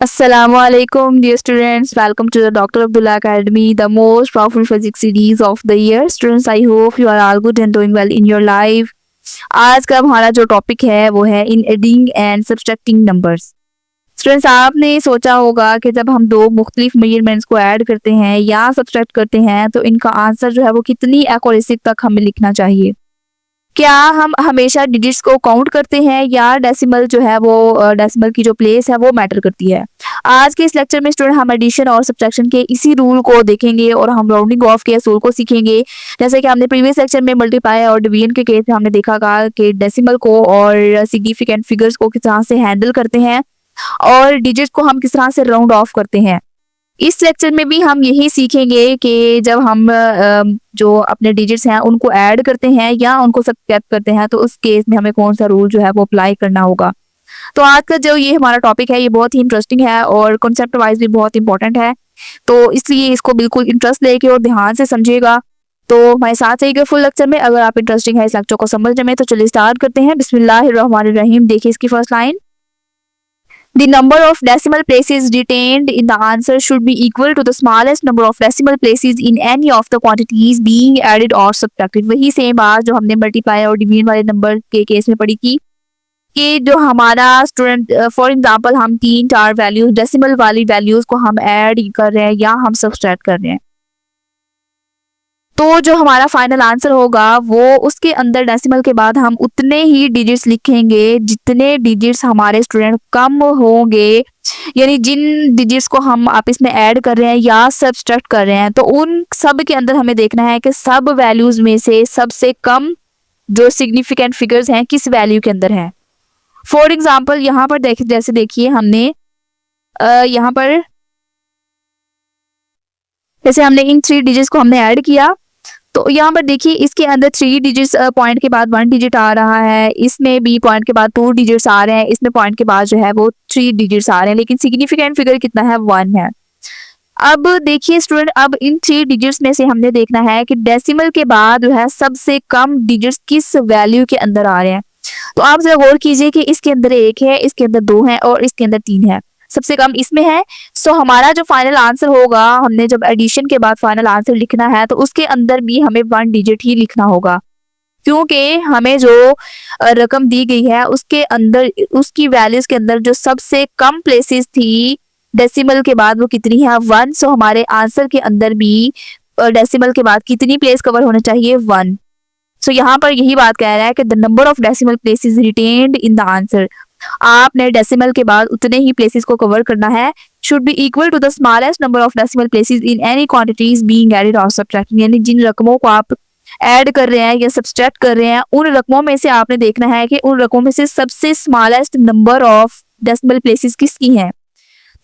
Assalamualaikum, dear students. Welcome to the Dr. Abdullah Academy, the most powerful physics series of the year. Students, I hope you are all good and doing well in your life. आज का हमारा जो topic है वो है in adding and subtracting numbers. Students, आपने सोचा होगा कि जब हम दो मुख्तलिफ मेजरमेंट्स को ऐड करते हैं या सब्सट्रैक्ट करते हैं तो इनका आंसर जो है वो कितनी एक्यूरेसी तक हमें लिखना चाहिए। क्या हम हमेशा डिजिट्स को काउंट करते हैं या डेसिमल जो है वो डेसिमल की जो प्लेस है वो मैटर करती है। आज के इस लेक्चर में स्टूडेंट हम एडिशन और सब्ट्रैक्शन के इसी रूल को देखेंगे और हम राउंडिंग ऑफ के असूल को सीखेंगे। जैसे कि हमने प्रीवियस लेक्चर में मल्टीप्लाई और डिवीजन के केस में हमने देखा था कि डेसिमल को और सिग्निफिकेंट फिगर्स को किस तरह से हैंडल करते हैं और डिजिट्स को हम किस तरह से राउंड ऑफ करते हैं। इस लेक्चर में भी हम यही सीखेंगे कि जब हम जो अपने डिजिट्स हैं उनको ऐड करते हैं या उनको सब्ट्रैक्ट करते हैं तो उस केस में हमें कौन सा रूल जो है वो अप्लाई करना होगा। तो आज का जो ये हमारा टॉपिक है ये बहुत ही इंटरेस्टिंग है और कॉन्सेप्ट वाइज भी बहुत इंपॉर्टेंट है, तो इसलिए इसको बिल्कुल इंटरेस्ट लेके और ध्यान से समझिएगा। तो हमारे साथ रहिएगा फुल लेक्चर में। अगर आप इंटरेस्टिंग है इस लेक्चर को समझने में तो चलिए स्टार्ट करते हैं। बिस्मिल्लाहिर्रहमानिर्रहीम। देखिए इसकी first line, The number of decimal places retained in the answer should be equal to the smallest number of decimal places in any of the quantities being added or subtracted। वही same बात जो हमने multiply और division वाले number के case में पढ़ी थी कि जो हमारा स्टूडेंट फॉर एग्जांपल हम 3-4 वैल्यूज डेसिमल वाली वैल्यूज को हम ऐड कर रहे हैं या हम सब्ट्रैक्ट कर रहे हैं, तो जो हमारा फाइनल आंसर होगा वो उसके अंदर डेसिमल के बाद हम उतने ही डिजिट्स लिखेंगे जितने डिजिट्स हमारे स्टूडेंट कम होंगे। यानी जिन डिजिट्स को हम आपस में ऐड कर रहे हैं या सब्ट्रैक्ट कर रहे हैं तो उन सब के अंदर हमें देखना है कि सब वैल्यूज में से सबसे कम जो सिग्निफिकेंट फिगर्स हैं किस वैल्यू के अंदर हैं। फॉर एग्जाम्पल यहाँ पर जैसे देखिए हमने यहाँ पर जैसे हमने इन 3 डिजिट्स को हमने ऐड किया तो यहाँ पर देखिए इसके अंदर 3 डिजिट्स पॉइंट के बाद 1 डिजिट आ रहा है, इसमें भी पॉइंट के बाद 2 डिजिट्स आ रहे हैं, इसमें पॉइंट के बाद जो है वो 3 डिजिट्स आ रहे हैं, लेकिन सिग्निफिकेंट फिगर कितना है 1 है। अब देखिए स्टूडेंट, अब इन 3 डिजिट्स में से हमने देखना है कि डेसिमल के बाद जो है सबसे कम डिजिट्स किस वैल्यू के अंदर आ रहे हैं। तो आप जरा गौर कीजिए कि इसके अंदर 1 है, इसके अंदर 2 है और इसके अंदर 3 है, सबसे कम इसमें है। सो हमारा जो फाइनल आंसर होगा, हमने जब एडिशन के बाद फाइनल आंसर लिखना है तो उसके अंदर भी हमें 1 डिजिट ही लिखना होगा, क्योंकि हमें जो रकम दी गई है उसके अंदर उसकी वैल्यूज के अंदर जो सबसे कम प्लेसेस थी डेसिमल के बाद वो कितनी है 1। सो हमारे आंसर के अंदर भी डेसिमल के बाद कितनी प्लेस कवर होना चाहिए 1। सो यहाँ पर यही बात कह रहा है कि the number of decimal places retained in the answer, आपने डेसिमल के बाद उतने ही प्लेसेस को कवर करना है, should be equal to the smallest number of decimal places in any quantities being added और सब्ट्रैक्टेड। यानी जिन रकमों को आप ऐड कर रहे हैं या सब्ट्रैक्ट कर रहे हैं उन रकमों में से आपने देखना है कि उन रकमों में से सबसे smallest number of decimal places किसकी हैं।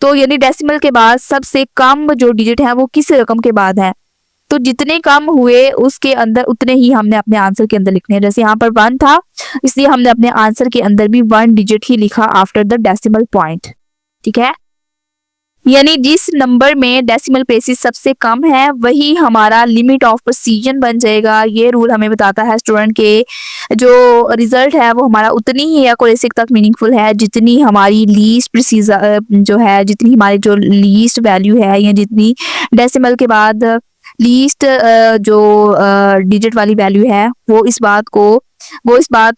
तो यानी डेसिमल के बाद सबसे कम जो डिजिट है वो किस रकम के बाद है, तो जितने कम हुए उसके अंदर उतने ही हमने अपने आंसर के अंदर लिखने हैं। जैसे यहाँ पर 1 था इसलिए हमने अपने आंसर के अंदर भी 1 डिजिट ही लिखा आफ्टर द डेसिमल पॉइंट। ठीक है, यानी जिस नंबर में डेसिमल प्लेसेस सबसे कम है वही हमारा लिमिट ऑफ प्रिसीजन बन जाएगा। ये रूल हमें बताता है स्टूडेंट के जो रिजल्ट है वो हमारा उतनी ही एक्यूरेसी तक मीनिंगफुल है जितनी हमारी लीस्ट प्रिसीज जो है, जितनी हमारी जो लीस्ट वैल्यू है या जितनी डेसिमल के बाद लीस्ट जो डिजिट वाली वैल्यू है वो इस बात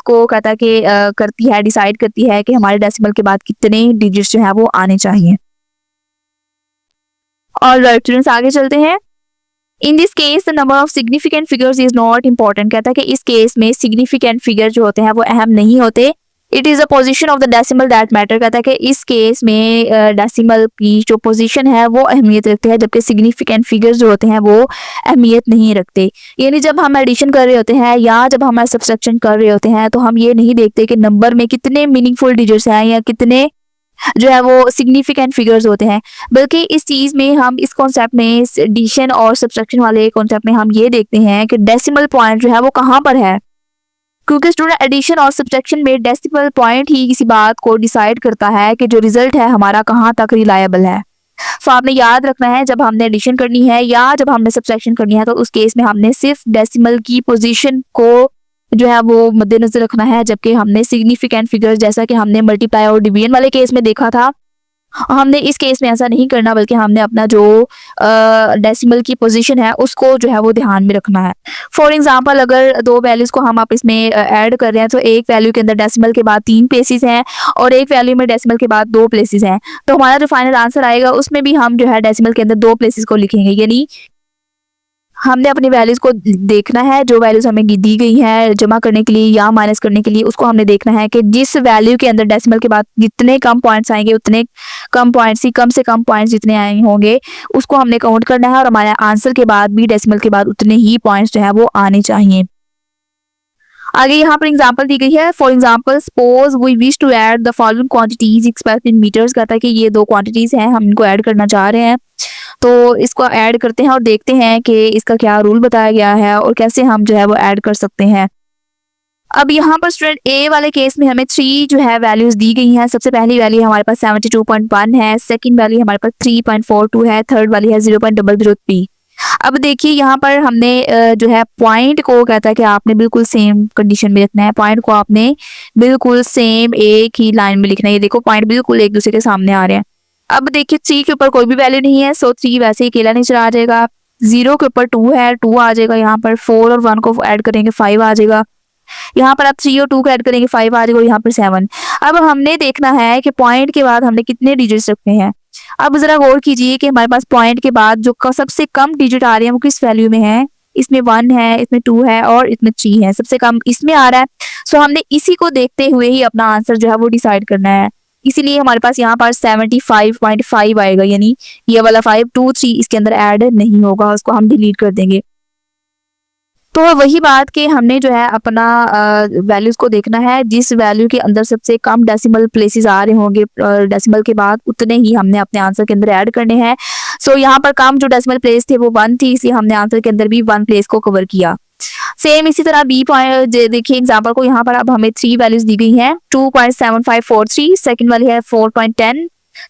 को कहता है कि करती है, डिसाइड करती है कि हमारे डेसिमल के बाद कितने डिजिट्स जो है वो आने चाहिए। और स्टूडेंट्स आगे चलते हैं। In this case the number of significant figures is not important. कहता है कि इस केस में सिग्निफिकेंट फिगर जो होते हैं वो अहम नहीं होते। It is a position of the decimal that matter. कहता है कि इस केस में डेसिमल की जो पोजीशन है वो अहमियत रखती है, जबकि सिग्निफिकेंट फिगर्स जो होते हैं वो अहमियत नहीं रखते। यानी जब हम एडिशन कर रहे होते हैं या जब हम सब्ट्रैक्शन कर रहे होते हैं तो हम ये नहीं देखते कि नंबर में कितने मीनिंगफुल डिजिट्स हैं या कितने जो है वो सिग्निफिकेंट फिगर्स होते हैं, बल्कि इस चीज में हम इस कॉन्सेप्ट में एडिशन और सब्ट्रैक्शन वाले कॉन्सेप्ट में हम ये देखते हैं कि डेसिमल पॉइंट जो है वो कहाँ पर है, क्योंकि स्टूडेंट एडिशन और सब्ट्रैक्शन में डेसिमल पॉइंट ही किसी बात को डिसाइड करता है कि जो रिजल्ट है हमारा कहाँ तक रिलायबल है। तो आपने याद रखना है जब हमने एडिशन करनी है या जब हमने सब्ट्रैक्शन करनी है तो उस केस में हमने सिर्फ डेसिमल की पोजीशन को जो है वो मद्देनजर रखना है, जबकि हमने सिग्निफिकेंट फिगर जैसा कि हमने मल्टीप्लाई और डिवीजन वाले केस में देखा था हमने इस केस में ऐसा नहीं करना, बल्कि हमने अपना जो डेसिमल की पोजीशन है उसको जो है वो ध्यान में रखना है। फॉर एग्जांपल अगर दो वैल्यूज़ को हम आप इसमें ऐड कर रहे हैं, तो एक वैल्यू के अंदर डेसिमल के बाद 3 प्लेसेस हैं और एक वैल्यू में डेसिमल के बाद 2 प्लेसेस हैं। तो हमारा जो फाइनल आंसर आएगा उसमें भी हम जो है डेसिमल के अंदर 2 प्लेसेस को लिखेंगे, यानी हमने अपनी वैल्यूज़ को देखना है, जो वैल्यूज़ हमें दी गई हैं जमा करने के लिए या माइनस करने के लिए, उसको हमने देखना है कि जिस वैल्यू के अंदर डेसिमल के बाद जितने कम पॉइंट्स आएंगे उतने कम पॉइंट्स ही, कम से कम पॉइंट्स जितने आए होंगे उसको हमने काउंट करना है, और हमारे आंसर के बाद भी डेसिमल के बाद उतने ही पॉइंट्स जो है वो आने चाहिए। आगे यहाँ पर एग्जांपल दी गई है। For example suppose we wish to add the following quantities expressed in metres, कहता है कि ये दो क्वांटिटीज हैं, हम इनको ऐड करना चाह रहे हैं। तो इसको ऐड करते हैं और देखते हैं कि इसका क्या रूल बताया गया है और कैसे हम जो है वो ऐड कर सकते हैं। अब यहाँ पर स्टूडेंट ए वाले केस में हमें 3 जो है वैल्यूज दी गई हैं। सबसे पहली वैल्यू हमारे पास 72.1 है, सेकंड वैल्यू हमारे पास 3.42 है, थर्ड वाली है 0.003। अब देखिए यहाँ पर हमने जो है पॉइंट को कहता है कि आपने बिल्कुल सेम कंडीशन में रखना है, पॉइंट को आपने बिल्कुल सेम एक ही लाइन में लिखना है। ये देखो पॉइंट बिल्कुल एक दूसरे के सामने आ रहे हैं। अब देखिए 3 के ऊपर कोई भी वैल्यू नहीं है, सो 3 वैसे ही अकेला नीचे आ जाएगा। 0 के ऊपर 2 है, 2 आ जाएगा। यहाँ पर 4 और 1 को ऐड करेंगे 5 आ जाएगा। यहाँ पर आप 3 और 2 को ऐड करेंगे 5 आ जाएगा, यहाँ पर 7। अब हमने देखना है कि पॉइंट के बाद हमने कितने डिजिट्स रखने हैं। अब जरा गौर कीजिए कि हमारे पास पॉइंट के बाद जो सबसे कम डिजिट आ रहे हैं वो किस वैल्यू में है। इसमें 1 है, इसमें 2 है और इसमें 3 है, सबसे कम इसमें आ रहा है। सो हमने इसी को देखते हुए ही अपना आंसर जो है वो डिसाइड करना है। इसीलिए हमारे पास यहाँ पर 75.5 आएगा, यानी ये वाला 5 2 3 इसके अंदर ऐड नहीं होगा, उसको हम डिलीट कर देंगे। तो वही बात कि हमने जो है अपना वैल्यूज को देखना है, जिस वैल्यू के अंदर सबसे कम डेसिमल प्लेसेस आ रहे होंगे डेसिमल के बाद उतने ही हमने अपने आंसर के अंदर ऐड करने हैं। सो यहाँ पर कम जो डेसिमल प्लेस थे वो 1 थी, इसलिए हमने आंसर के अंदर भी 1 प्लेस को कवर किया। सेम इसी तरह बी पॉइंट देखिए एग्जांपल को, यहाँ पर अब हमें 3 वैल्यूज दी गई हैं। 2.7543, सेकंड वाली है 4.10,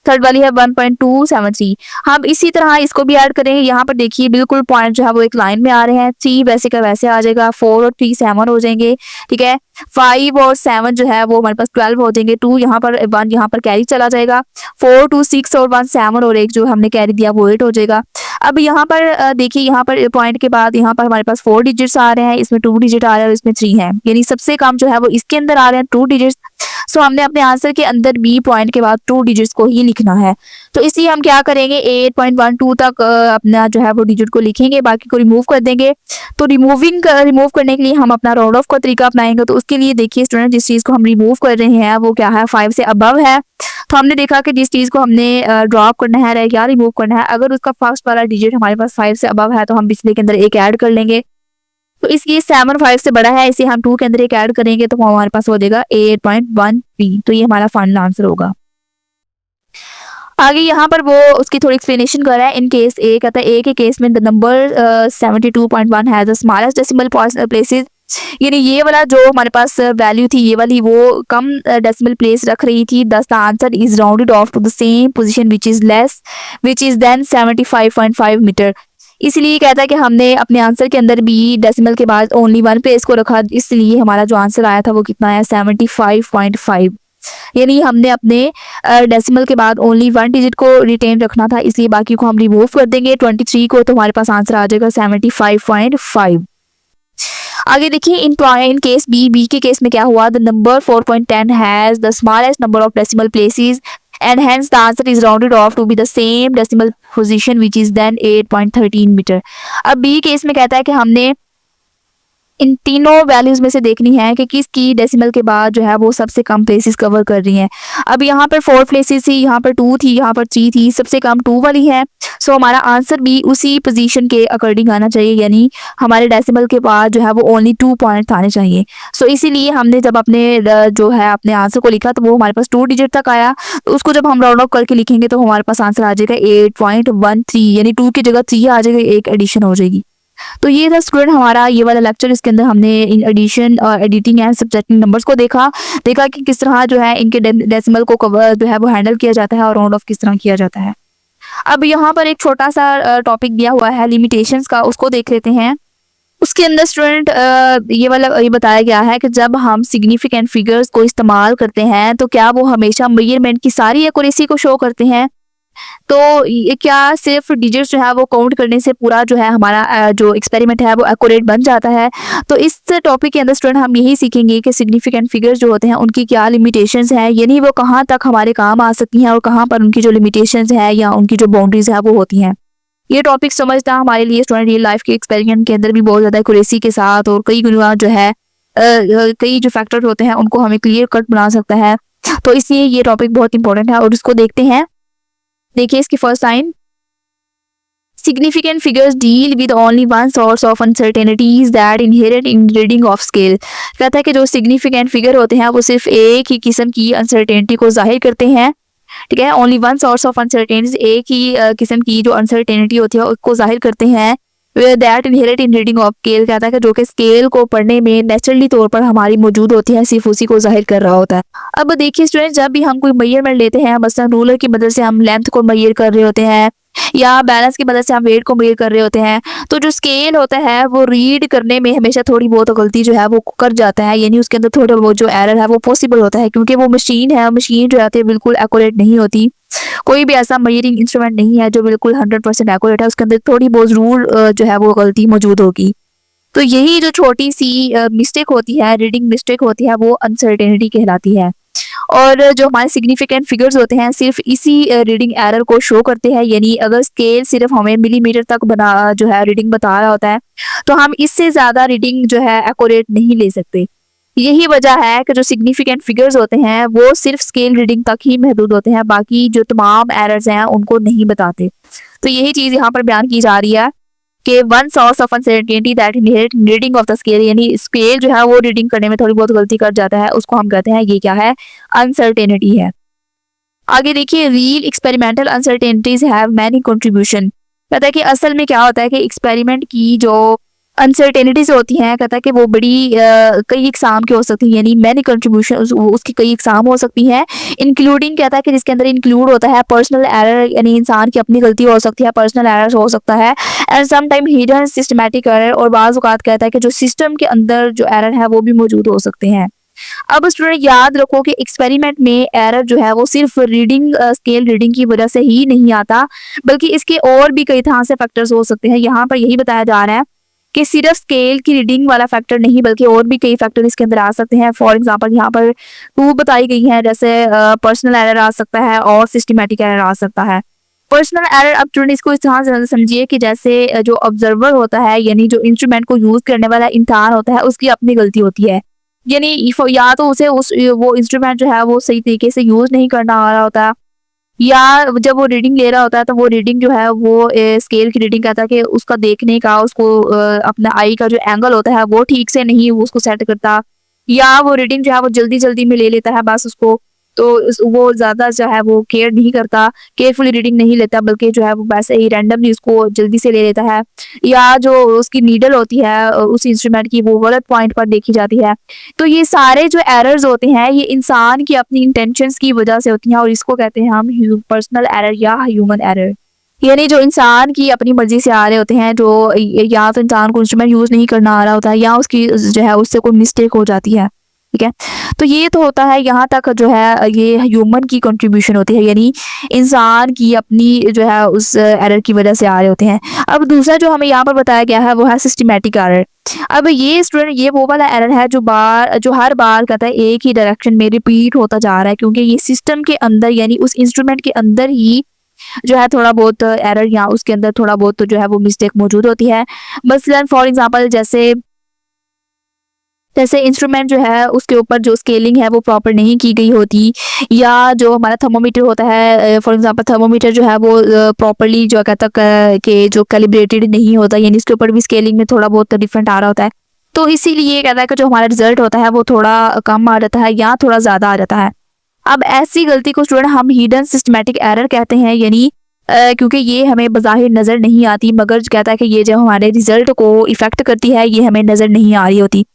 थर्ड वाली है 1.273। हम इसी तरह इसको भी ऐड करेंगे। यहाँ पर देखिए बिल्कुल पॉइंट जो है वो एक लाइन में आ रहे हैं। 3 वैसे का वैसे आ जाएगा, 4 और 3 7 हो जाएंगे, ठीक है। 5 और 7 जो है वो हमारे पास 12 हो जाएंगे। 2 यहाँ पर 1 यहाँ पर कैरी चला जाएगा। 4 2 6 और 1 7 और एक जो हमने कैरी दिया वो 8 हो जाएगा। अब यहाँ पर देखिए यहाँ पर पॉइंट के बाद यहाँ पर हमारे पास 4 डिजिट्स आ रहे हैं, इसमें 2 डिजिट आ रहा है और इसमें 3 है, यानी सबसे कम जो है वो इसके अंदर आ रहे हैं 2 डिजिट्स। सो हमने अपने आंसर के अंदर बी पॉइंट के बाद 2 डिजिट्स को ही लिखना है। तो इसलिए हम क्या करेंगे 8.12 तक अपना जो है वो डिजिट को लिखेंगे, बाकी को रिमूव कर देंगे। तो रिमूव करने के लिए हम अपना राउंड ऑफ का तरीका अपनाएंगे। तो उसके लिए देखिए स्टूडेंट, जिस चीज को हम रिमूव कर रहे हैं वो क्या है, 5 से अबव है। तो हमने देखा कि जिस चीज को हमने ड्रॉप करना है या रिमूव करना है, अगर उसका फर्स्ट वाला डिजिट हमारे पास 5 से अबव है तो हम पिछले के अंदर एक ऐड कर लेंगे। तो इसलिए 7 5 से बड़ा है, इसे हम 2 के अंदर एक ऐड करेंगे तो हमारे पास हो जाएगा 8.13। तो ये हमारा फाइनल आंसर होगा। आगे यहाँ पर वो उसकी थोड़ी एक्सप्लेनेशन कर रहा है। इन केस ए कहता है ए के केस में द नंबर 72.1 है द स्मॉलेस्ट डेसिमल प्लेसेस, यानी ये वाला जो हमारे पास वैल्यू थी ये वाली वो कम डेसिमल प्लेस रख रही थी। Thus the answer is rounded off to the same position which is then 75.5 metre. इसलिए कहता है कि हमने अपने आंसर के अंदर भी डेसिमल के बाद ओनली 1 प्लेस को रखा, इसलिए हमारा जो आंसर आया था वो कितना है 75.5। यानी हमने अपने डेसिमल के बाद ओनली 1 डिजिट को रिटेन रखना था, इसलिए बाकी को हम रिमूव कर देंगे 23 को, तो हमारे पास आंसर आ जाएगा 75.5। आगे देखिए इन केस बी के केस में क्या हुआ, the number 4.10 has the smallest number of decimal places and hence the answer is rounded off to be the same decimal position which is then 8.13 metre. अब B case में कहता है कि हमने इन तीनों वैल्यूज में से देखनी है कि किसकी डेसिमल के बाद जो है वो सबसे कम प्लेसेस कवर कर रही हैं। अब यहाँ पर 4 प्लेसेस थी, यहाँ पर 2 थी, यहाँ पर 3 थी, सबसे कम 2 वाली है। सो हमारा आंसर भी उसी पोजीशन के अकॉर्डिंग आना चाहिए, यानी हमारे डेसिमल के बाद जो है वो ओनली 2 पॉइंट आने चाहिए। सो इसीलिए हमने जब अपने जो है अपने आंसर को लिखा तो वो हमारे पास 2 डिजिट तक आया। तो उसको जब हम राउंड ऑफ करके लिखेंगे तो हमारे पास आंसर आ जाएगा 8.13, यानी 2 की जगह 3 आ जाएगा, एक एडिशन हो जाएगी। तो ये था स्टूडेंट हमारा ये वाला लेक्चर। इसके अंदर हमने इन एडिशन और एडिटिंग एंड सब्ट्रैक्टिंग नंबर्स को देखा कि किस तरह जो है इनके डेसिमल को कवर जो है वो हैंडल किया जाता है और राउंड ऑफ किस तरह किया जाता है। अब यहाँ पर एक छोटा सा टॉपिक दिया हुआ है लिमिटेशंस का, उसको देख लेते हैं। उसके अंदर स्टूडेंट ये बताया गया है कि जब हम सिग्निफिकेंट फिगर्स को इस्तेमाल करते हैं तो क्या वो हमेशा मेजरमेंट की सारी एक्यूरेसी को शो करते हैं। तो ये क्या सिर्फ डिजिट्स जो है वो काउंट करने से पूरा जो है हमारा जो एक्सपेरिमेंट है वो एक्यूरेट बन जाता है। तो इस टॉपिक के अंदर स्टूडेंट हम यही सीखेंगे कि सिग्निफिकेंट फिगर्स जो होते हैं उनकी क्या लिमिटेशंस हैं, यानी वो कहाँ तक हमारे काम आ सकती हैं और कहाँ पर उनकी जो लिमिटेशंस है या उनकी जो बाउंड्रीज है वो होती हैं। ये टॉपिक समझना हमारे लिए स्टूडेंट रियल लाइफ के एक्सपेरिमेंट के अंदर भी बहुत ज़्यादा एक्यूरेसी के साथ और कई गुना जो है कई जो फैक्टर होते हैं उनको हमें क्लियर कट बना सकता है। तो इसलिए ये टॉपिक बहुत इंपॉर्टेंट है और इसको देखते हैं। देखिए इसकी first line, significant figures deal with only one source of uncertainties that inherent in reading of scale। कहता है कि जो significant figure होते हैं वो सिर्फ एक ही किस्म की uncertainty को जाहिर करते हैं। ठीक है, only one source of uncertainties, एक ही किस्म की जो अनसर्टेनिटी होती है उसको जाहिर करते हैं। That inherit in reading of scale, कहता है कि जो कि स्केल को पढ़ने में नेचुरली तौर पर हमारी मौजूद होती है, सिर्फ उसी को जाहिर कर रहा होता है। अब देखिए स्टूडेंट, जब भी हम कोई मेजरमेंट लेते हैं, मसलन रूलर की मदद से हम लेंथ को मेजर कर रहे होते हैं या बैलेंस की मदद से हम वेट को मेजर कर रहे होते हैं, तो जो स्केल होता है वो रीड करने में हमेशा थोड़ी बहुत गलती जो है वो कर जाता है, यानी उसके अंदर थोड़ा बहुत जो एरर है वो पॉसिबल होता है, क्योंकि वो मशीन है, मशीन जो है बिल्कुल एक्यूरेट नहीं होती। कोई भी ऐसा मेजरिंग इंस्ट्रूमेंट नहीं है जो बिल्कुल 100% एक्यूरेट है, उसके अंदर थोड़ी बहुत जरूर जो है वो गलती मौजूद होगी। तो यही जो छोटी सी मिस्टेक होती है, रीडिंग मिस्टेक होती है, वो अनसर्टेनिटी कहलाती है। और जो हमारे सिग्निफिकेंट फिगर्स होते हैं सिर्फ इसी रीडिंग एरर को शो करते हैं, यानी अगर स्केल सिर्फ हमें मिलीमीटर तक बना जो है रीडिंग बता रहा होता है तो हम इससे ज़्यादा रीडिंग जो है एक्यूरेट नहीं ले सकते। यही वजह है कि जो सिग्निफिकेंट फिगर्स होते हैं वो सिर्फ स्केल रीडिंग तक ही महदूद होते हैं, बाकी जो तमाम एरर्स हैं उनको नहीं बताते। तो यही चीज़ यहाँ पर बयान की जा रही है कि one source of uncertainty that inherit reading of the scale, यानी स्केल जो है वो रीडिंग करने में थोड़ी बहुत गलती कर जाता है, उसको हम कहते हैं ये क्या है, अनसर्टेनिटी है। आगे देखिए, real experimental uncertainties have many contribution. कहता है कि असल में क्या होता है कि एक्सपेरिमेंट की जो अनसर्टेनिटीज होती हैं, कहता है कि वो बड़ी कई इकसाम की हो सकती हैं, यानी मैनी कंट्रीब्यूशन उसकी कई इकसाम हो सकती हैं, इंक्लूडिंग कहता है कि जिसके अंदर इंक्लूड होता है पर्सनल एरर, यानी इंसान की अपनी गलती हो सकती है, पर्सनल एरर हो सकता है, and some time hidden systematic error, और बाज़ औक़ात कहता है कि जो सिस्टम के अंदर जो एरर है वो भी मौजूद हो सकते हैं। अब स्टूडेंट याद रखो कि एक्सपेरिमेंट में एरर जो है वो सिर्फ रीडिंग स्केल रीडिंग की वजह से ही नहीं आता, बल्कि इसके और भी कई तरह से फैक्टर्स हो सकते हैं। यहाँ पर यही बताया जा रहा है कि सिर्फ स्केल की रीडिंग वाला फैक्टर नहीं बल्कि और भी कई फैक्टर इसके अंदर आ सकते हैं। फॉर एग्जांपल यहाँ पर टू बताई गई है, जैसे पर्सनल एरर आ सकता है और सिस्टमैटिक एरर आ सकता है। पर्सनल एरर, अब स्टूडेंट इसको इस तरह से समझिए कि जैसे जो ऑब्जर्वर होता है, यानी जो इंस्ट्रूमेंट को यूज करने वाला इंसान होता है, उसकी अपनी गलती होती है, यानी या तो उसे वो इंस्ट्रूमेंट जो है वो सही तरीके से यूज नहीं करना आ रहा होता, या जब वो रीडिंग ले रहा होता है तो वो रीडिंग जो है वो स्केल की रीडिंग कहता है कि उसका देखने का, उसको अपना आई का जो एंगल होता है वो ठीक से नहीं वो उसको सेट करता, या वो रीडिंग जो है वो जल्दी जल्दी में ले लेता है बस उसको, तो वो ज़्यादा जो है वो केयर नहीं करता, केयरफुली रीडिंग नहीं लेता, बल्कि जो है वो वैसे ही रैंडमली उसको जल्दी से ले लेता है, या जो उसकी नीडल होती है उस इंस्ट्रूमेंट की वो गलत पॉइंट पर देखी जाती है। तो ये सारे जो एरर्स होते हैं ये इंसान की अपनी इंटेंशंस की वजह से होती हैं, और इसको कहते हैं हम पर्सनल एरर या ह्यूमन एरर, यानी जो इंसान की अपनी मर्जी से आ रहे होते हैं, जो या तो इंसान को इंस्ट्रूमेंट यूज नहीं करना आ रहा होता है, या उसकी जो है उससे कोई मिस्टेक हो जाती है। ठीक है, तो ये तो होता है, यहाँ तक जो है ये ह्यूमन की कंट्रीब्यूशन होती है, यानी इंसान की अपनी जो है उस एरर की वजह से आ रहे होते हैं। अब दूसरा जो हमें यहाँ पर बताया गया है वो है सिस्टमैटिक एरर। अब ये स्टूडेंट ये वो वाला एरर है जो हर बार कहता है एक ही डायरेक्शन में रिपीट होता जा रहा है, क्योंकि ये सिस्टम के अंदर यानी उस इंस्ट्रूमेंट के अंदर ही जो है थोड़ा बहुत एरर या उसके अंदर थोड़ा बहुत जो है वो मिस्टेक मौजूद होती है। मसलन फॉर एग्जांपल जैसे इंस्ट्रूमेंट जो है उसके ऊपर जो स्केलिंग है वो प्रॉपर नहीं की गई होती, या जो हमारा थर्मोमीटर होता है, फॉर एग्जांपल थर्मोमीटर जो है वो प्रॉपरली जो कहता कि जो कैलिब्रेटेड नहीं होता, यानी इसके ऊपर भी स्केलिंग में थोड़ा बहुत डिफरेंट आ रहा होता है, तो इसीलिए कहता है कि जो हमारा रिजल्ट होता है वो थोड़ा कम आ जाता है या थोड़ा ज़्यादा आ जाता है। अब ऐसी गलती को स्टूडेंट हम हिडन सिस्टमैटिक एरर कहते हैं, यानी क्योंकि ये हमें बज़ाहिर नज़र नहीं आती, मगर कहता है कि ये जो हमारे रिजल्ट को इफेक्ट करती है ये हमें नज़र नहीं आ रही होती।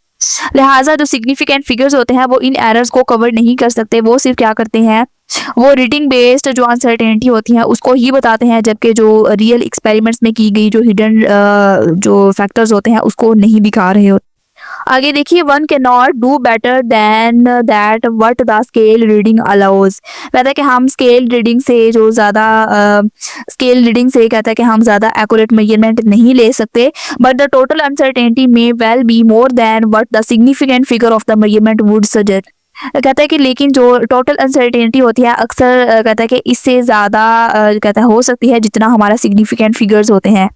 लिहाजा जो सिग्निफिकेंट फिगर्स होते हैं वो इन एरर्स को कवर नहीं कर सकते, वो सिर्फ क्या करते हैं वो रीडिंग बेस्ड जो अनसर्टेनिटी होती है उसको ही बताते हैं, जबकि जो रियल एक्सपेरिमेंट्स में की गई जो हिडन जो फैक्टर्स होते हैं उसको नहीं दिखा रहे होते। आगे देखिए, one can not do better than that what the scale reading allows. कहता है कि हम स्केल रीडिंग से जो ज़्यादा स्केल रीडिंग से कहता है कि हम ज़्यादा एक्यूरेट मेजरमेंट नहीं ले सकते, बट द टोटल अनसर्टेनिटी में well be more than what the significant figure of the measurement would suggest. कहता है कि लेकिन जो टोटल अनसर्टेनिटी होती है अक्सर कहता है कि इससे ज़्यादा कहता है हो सकती है जितना हमारा सिग्निफिकेंट फिगर्स होते हैं।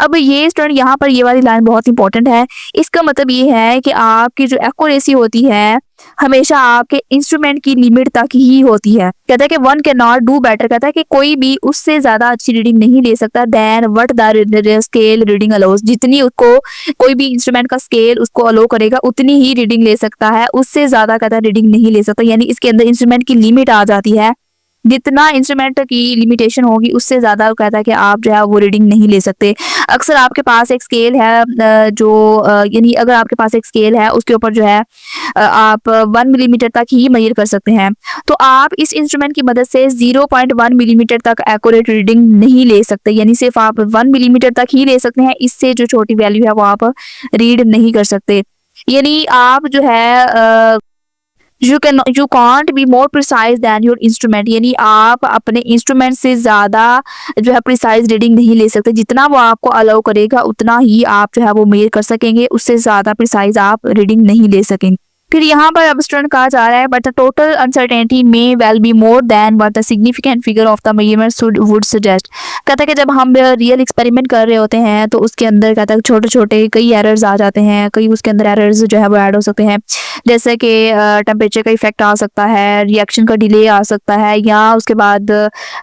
अब ये स्टूडेंट यहाँ पर ये वाली लाइन बहुत इंपॉर्टेंट है। इसका मतलब ये है कि आपकी जो एक्यूरेसी होती है हमेशा आपके इंस्ट्रूमेंट की लिमिट तक ही होती है। कहता है कि one can not do better, कहता है कि कोई भी उससे ज्यादा अच्छी रीडिंग नहीं ले सकता then what the scale reading allows. जितनी उसको कोई भी इंस्ट्रूमेंट का स्केल उसको अलो करेगा उतनी ही रीडिंग ले सकता है, उससे ज्यादा कहता है रीडिंग नहीं ले सकता। यानी इसके अंदर इंस्ट्रूमेंट की लिमिट आ जाती है, जितना इंस्ट्रूमेंट की लिमिटेशन होगी उससे ज़्यादा वो कहता है कि आप जो है वो रीडिंग नहीं ले सकते। अक्सर आपके पास एक स्केल है यानी अगर आपके पास एक स्केल है उसके ऊपर जो है आप 1 मिलीमीटर तक ही मेजर कर सकते हैं, तो आप इस इंस्ट्रूमेंट की मदद से 0.1 मिलीमीटर तक एक्यूरेट रीडिंग नहीं ले सकते। यानी सिर्फ आप 1 मिलीमीटर तक ही ले सकते हैं, इससे जो छोटी वैल्यू है वो आप रीड नहीं कर सकते। यानी आप जो है you can't be more precise then your instrument. यानी आप अपने इंस्ट्रूमेंट से ज़्यादा जो है प्रिसाइज रीडिंग नहीं ले सकते। जितना वो आपको अलाउ करेगा उतना ही आप जो है वो मेजर कर सकेंगे, उससे ज़्यादा प्रिसाइज आप रीडिंग नहीं ले सकेंगे। फिर यहाँ पर अब स्टूडेंट कहा जा रहा है बट द टोटल अनसर्टेनिटी में well be more than what the significant figure of the measurement would suggest. कहता है कि जब हम रियल एक्सपेरिमेंट कर रहे होते हैं तो उसके अंदर कहता है छोटे छोटे कई एरर्स आ जाते हैं, कई उसके अंदर एरर्स जो है वो ऐड हो सकते हैं, जैसे कि टेम्परेचर का इफेक्ट आ सकता है, रिएक्शन का डिले आ सकता है, या उसके बाद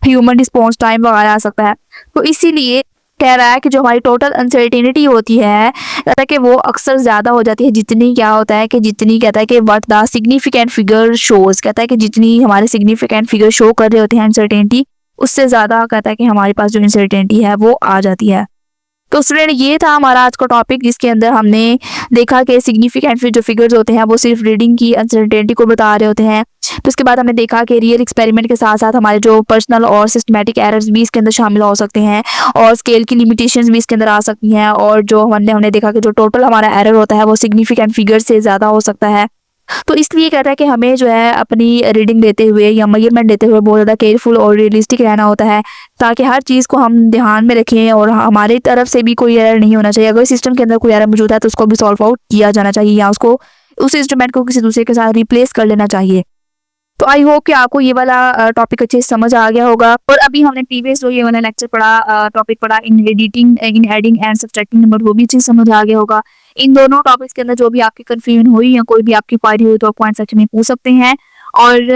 ह्यूमन रिस्पॉन्स टाइम वगैरह आ सकता है। तो इसीलिए कह रहा है कि जो हमारी टोटल अनसर्टेनिटी होती है कहता है कि वो अक्सर ज़्यादा हो जाती है जितनी क्या होता है कि जितनी कहता है कि what the significant figure shows. कहता है कि जितनी हमारे सिग्निफिकेंट फिगर शो कर रहे होते हैं अनसर्टेनिटी, उससे ज़्यादा कहता है कि हमारे पास जो अनसर्टेनिटी है वो आ जाती है। तो स्टूडेंट ये था हमारा आज का टॉपिक, जिसके अंदर हमने देखा कि सिग्निफिकेंट जो फिगर्स होते हैं वो सिर्फ रीडिंग की अनसर्टेनिटी को बता रहे होते हैं। तो उसके बाद हमने देखा कि रियल एक्सपेरिमेंट के साथ साथ हमारे जो पर्सनल और सिस्टमेटिक एरर्स भी इसके अंदर शामिल हो सकते हैं, और स्केल की लिमिटेशंस भी इसके अंदर आ सकती हैं, और जो हमने देखा कि जो टोटल हमारा एरर होता है वो सिग्निफिकेंट फिगर से ज़्यादा हो सकता है। तो इसलिए कहता है कि हमें जो है अपनी रीडिंग देते हुए या मेजरमेंट देते हुए बहुत ज़्यादा केयरफुल और रियलिस्टिक रहना होता है, ताकि हर चीज़ को हम ध्यान में रखें और हमारी तरफ से भी कोई एरर नहीं होना चाहिए। अगर सिस्टम के अंदर कोई एरर मौजूद है तो उसको भी सॉल्व आउट किया जाना चाहिए, या उसको उस इंस्ट्रूमेंट को किसी दूसरे के साथ रिप्लेस कर लेना चाहिए। तो आई होप कि आपको ये वाला टॉपिक अच्छे से समझ आ गया होगा। और अभी हमने प्रीवियस जो ये वाला लेक्चर पढ़ा, टॉपिक पढ़ा in editing, in adding and subtracting number, वो भी अच्छे से समझ आ गया होगा। इन दोनों टॉपिक्स के अंदर जो भी आपकी कंफ्यूजन हुई या कोई भी आपकी क्वेरी हुई तो आप कमेंट सेक्शन में पूछ सकते हैं। और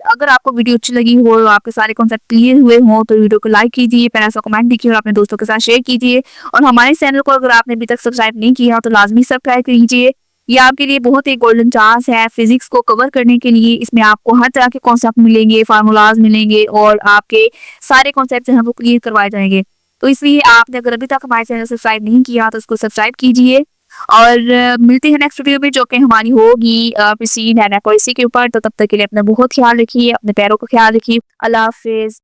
अगर आपको वीडियो अच्छी लगी हो और आपके सारे कॉन्सेप्ट क्लियर हुए हों तो वीडियो को लाइक कीजिए, प्यारा सा कमेंट लिखिए और अपने दोस्तों के साथ शेयर कीजिए। और हमारे चैनल को अगर आपने अभी तक सब्सक्राइब नहीं किया तो लाजमी सब्सक्राइब कीजिए। ये आपके लिए बहुत ही गोल्डन चांस है फिजिक्स को कवर करने के लिए। इसमें आपको हर तरह के कॉन्सेप्ट मिलेंगे, फार्मूलाज मिलेंगे, और आपके सारे कॉन्सेप्ट हैं वो क्लियर करवाए जाएंगे। तो इसलिए आपने अगर अभी तक हमारे चैनल सब्सक्राइब नहीं किया तो उसको सब्सक्राइब कीजिए। और मिलते हैं नेक्स्ट वीडियो में, जो कि हमारी होगी प्रिसीड एंड एक्यूरेसी के ऊपर। तो तब तक के लिए अपना बहुत ख्याल रखिए, अपने पैरों का ख्याल रखिए। अल्लाह हाफिज।